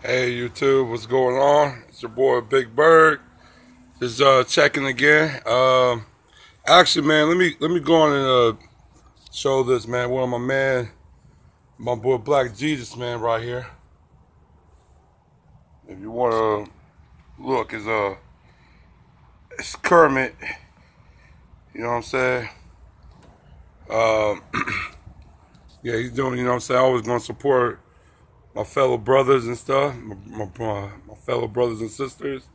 Hey YouTube, what's going on? It's your boy Big Bird. Just checking again. Actually, man, let me go on and show this, man. One of my boy Black Jesus, man, right here. If you want to look, it's Kermit. You know what I'm saying? Um, yeah, he's doing. You know what I'm saying? Always gonna support my fellow brothers and stuff, my fellow brothers and sisters,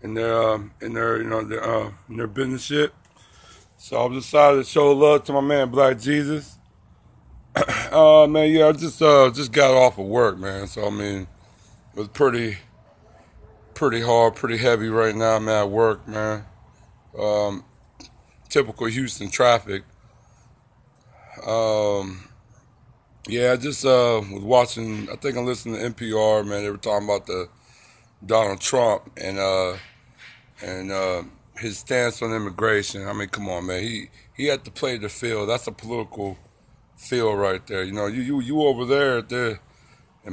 in their business shit. So I decided to show love to my man Black Jesus. Man, yeah, I just got off of work, man. So I mean, it was pretty hard, pretty heavy right now. I'm at work, man. Um, Typical Houston traffic. Um, yeah, I just was watching. I think I listened to NPR, man. They were talking about the Donald Trump and his stance on immigration. I mean, come on, man. He had to play the field. That's a political field right there. You know, you over there in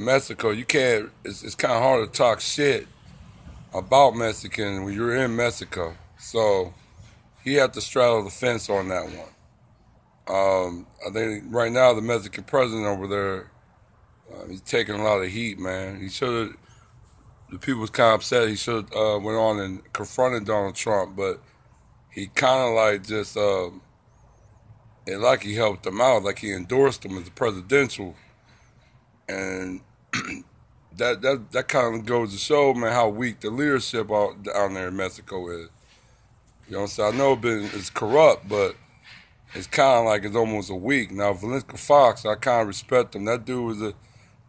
Mexico, you can't. It's kind of hard to talk shit about Mexicans when you're in Mexico. So he had to straddle the fence on that one. I think right now the Mexican president over there, he's taking a lot of heat, man. He should have. The people was kind of upset. He should have went on and confronted Donald Trump, but he kind of like just it like he helped him out, like he endorsed him as a presidential, and that kind of goes to show, man, how weak the leadership out down there in Mexico is. You know what I'm saying? I know it's corrupt, but it's kind of like it's almost a weak. Now, Valencia Fox, I kind of respect him. That dude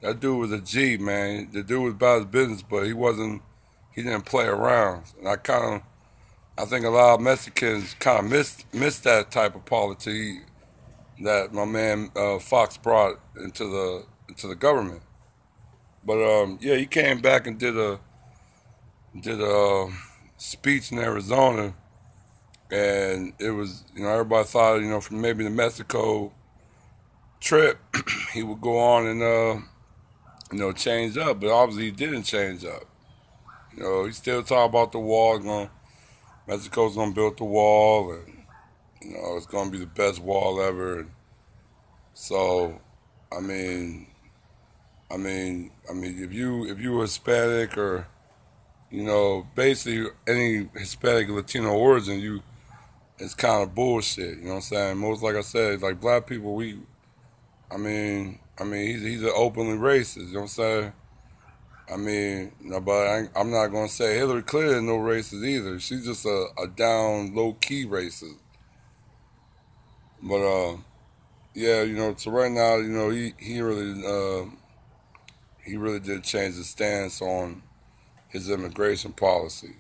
was a G, man. The dude was about his business, but he didn't play around. And I think a lot of Mexicans kind of missed that type of politics that my man Fox brought into the government. But yeah, he came back and did a speech in Arizona, and it was, everybody thought, from maybe the Mexico trip he would go on and change up, but obviously he didn't change up. He still talking about the wall. Mexico's gonna build the wall, and it's gonna be the best wall ever. And so, I mean, if you Hispanic or basically any Hispanic Latino origin, it's kind of bullshit. You know what I'm saying? Most, like I said, like black people, he's an openly racist. You know what I'm saying? I mean, no, but I'm not gonna say Hillary Clinton no racist either. She's just a down low key racist. But yeah, so right now, he really did change his stance on his immigration policies.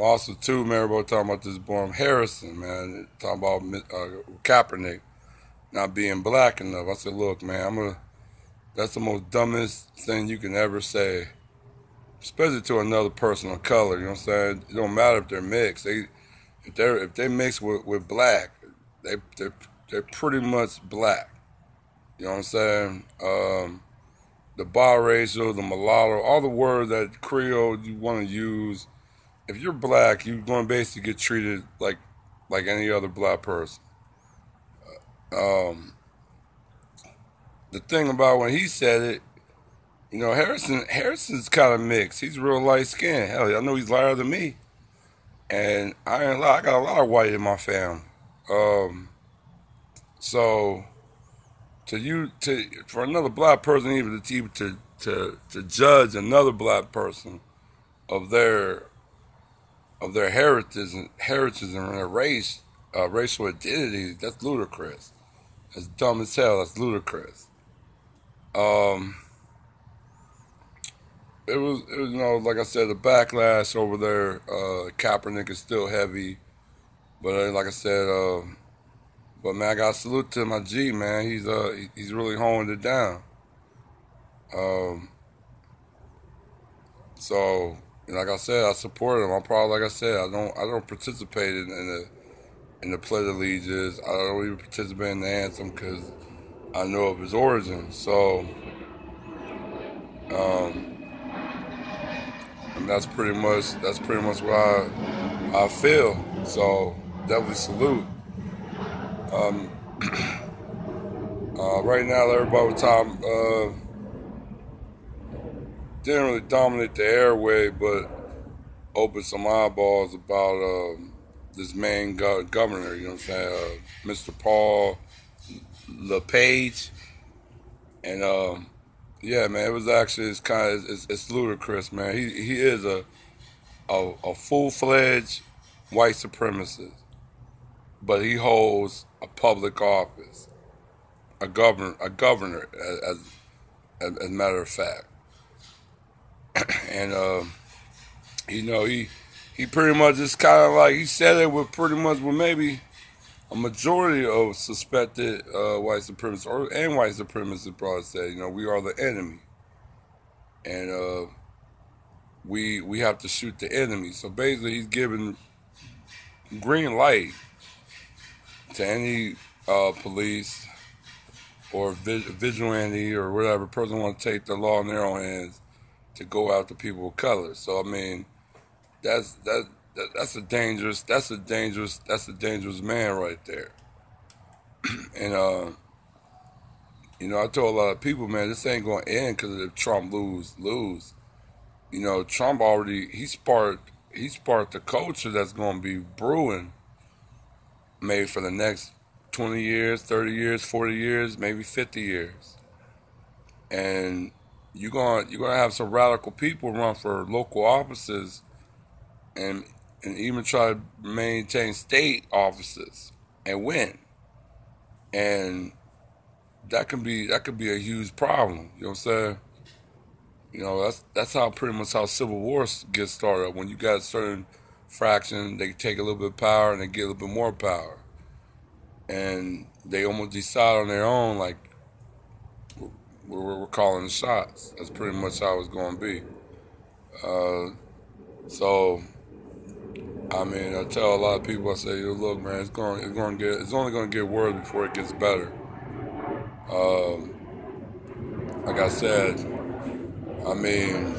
Also, too, man, everybody talking about this boy Harrison, man, talking about Kaepernick not being black enough. I said, look, man, that's the most dumbest thing you can ever say, especially to another person of color. You know what I'm saying? It don't matter if they're mixed. If they mix with black, they they're pretty much black. You know what I'm saying? The biracial, the mulatto, all the words that Creole you want to use. If you're black, you're going to basically get treated like any other black person. Um, the thing about when he said it, Harrison's kind of mixed. He's real light skinned. Hell, I know he's lighter than me, and I ain't lie, I got a lot of white in my family. Um, so for another black person even to judge another black person of their heritage and their race, racial identity, that's ludicrous. That's dumb as hell. That's ludicrous. Um, it was like I said, the backlash over there. Kaepernick is still heavy, but like I said, but man, I got to salute to my G, man. He's really honing it down. Um, so like I said, I support him. I'm probably, like I said, I don't participate in the Pledge of Allegiance. I don't even participate in the anthem because I know of his origin. So Um, and that's pretty much what I feel. So definitely salute. Um, right now, everybody with time didn't really dominate the airway, but opened some eyeballs about this main governor. You know what I'm saying? Mr. Paul LePage, and yeah, man, it was actually it's ludicrous, man. He is a full fledged white supremacist, but he holds a public office, a governor, as a matter of fact, and you know he pretty much just kind of like he said it with pretty much with maybe a majority of suspected white supremacists and white supremacists probably said, you know, we are the enemy, and we have to shoot the enemy. So basically, he's giving green light to any police or vigilante or whatever person want to take the law in their own hands to go after people of color. So I mean, that's that. That's a dangerous man right there. And you know, I told a lot of people, man, this ain't gonna end because if Trump lose. You know, Trump already he sparked the culture that's gonna be brewing, maybe for the next 20 years, 30 years, 40 years, maybe 50 years, and you're gonna have some radical people run for local offices and even try to maintain state offices and win, and that could be a huge problem. You know what I'm saying? You know, that's how pretty much how civil wars get started. When you got certain fractions, they take a little bit of power and they get a little bit more power, and they almost decide on their own, like we're calling the shots. That's pretty much how it's going to be. Uh, so I mean, I tell a lot of people, I say, yo, look, man, it's only going to get worse before it gets better. Um, like I said, I mean,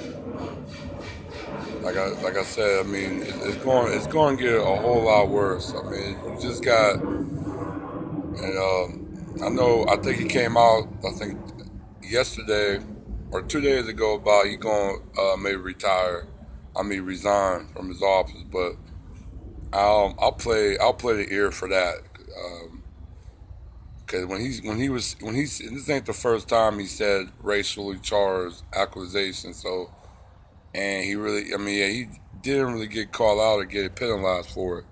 like I said, I mean, it's going to get a whole lot worse. I mean, you just got, and I think he came out, I think yesterday or 2 days ago about he going maybe retire, I mean resign from his office, but I'll play the ear for that. Because this ain't the first time he said racially charged accusations. So and he really, I mean, yeah, he didn't really get called out or get penalized for it.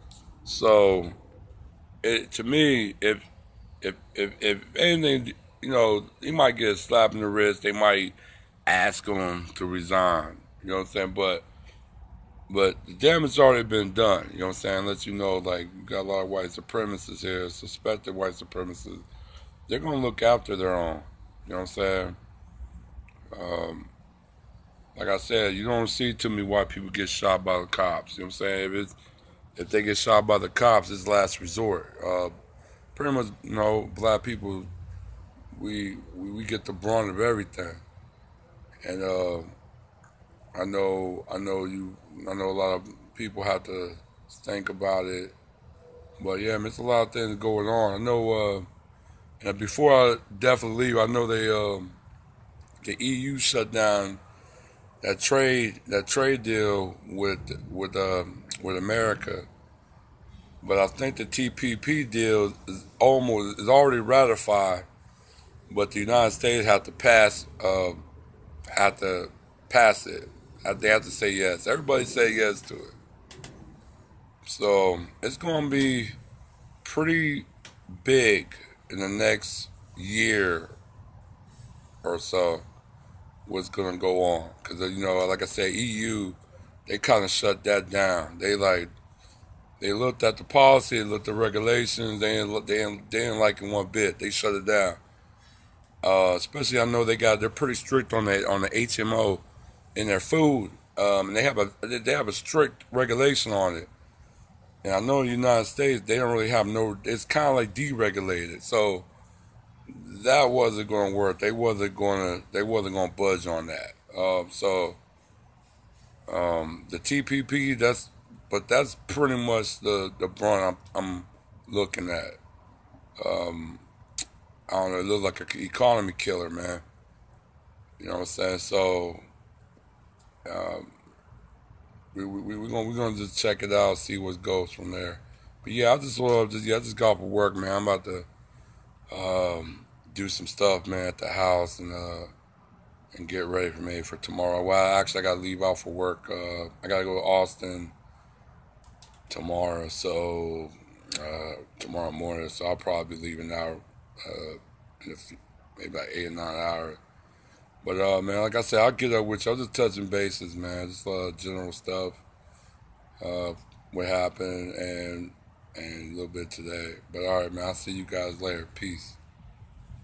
So to me, if anything, you know, he might get a slap in the wrist. They might ask him to resign. You know what I'm saying? But the damage already been done. You know what I'm saying? Let you know, like, you got a lot of white supremacists here, suspected white supremacists. They're gonna look after their own. You know what I'm saying? Um, like I said, you don't see too many white people get shot by the cops. You know what I'm saying? If they get shot by the cops, it's last resort. Pretty much, you know, black people, we get the brunt of everything. And I know a lot of people have to think about it. But yeah, man, it's a lot of things going on. I know. And before I definitely leave, I know the EU shut down that trade deal with America. But I think the TPP deal is already ratified. But the United States have to pass it. They have to say yes. Everybody say yes to it. So it's going to be pretty big in the next year or so. What's going to go on? Because you know, like I said, EU, they kind of shut that down. They looked at the policy, they looked at the regulations. They didn't like it one bit. They shut it down. Especially, I know they're pretty strict on the HMO in their food. And they have a strict regulation on it. And I know in the United States they don't really have no. It's kind of like deregulated. So that wasn't going to work. They wasn't going to budge on that. So the TPP, that's pretty much the brunt I'm looking at. Um, I don't know, it looks like an economy killer, man. You know what I'm saying? So um, we're gonna just check it out, see what goes from there. But yeah, I just got off of work, man. I'm about to do some stuff, man, at the house and get ready for me for tomorrow. Well, actually, I got to leave out for work. I got to go to Austin tomorrow, so tomorrow morning. So I'll probably be leaving out in maybe like 8 or 9 hours. But man, like I said, I'll get up with you. I'm just touching bases, man. Just general stuff. Uh, what happened and a little bit today. But all right, man. I'll see you guys later. Peace.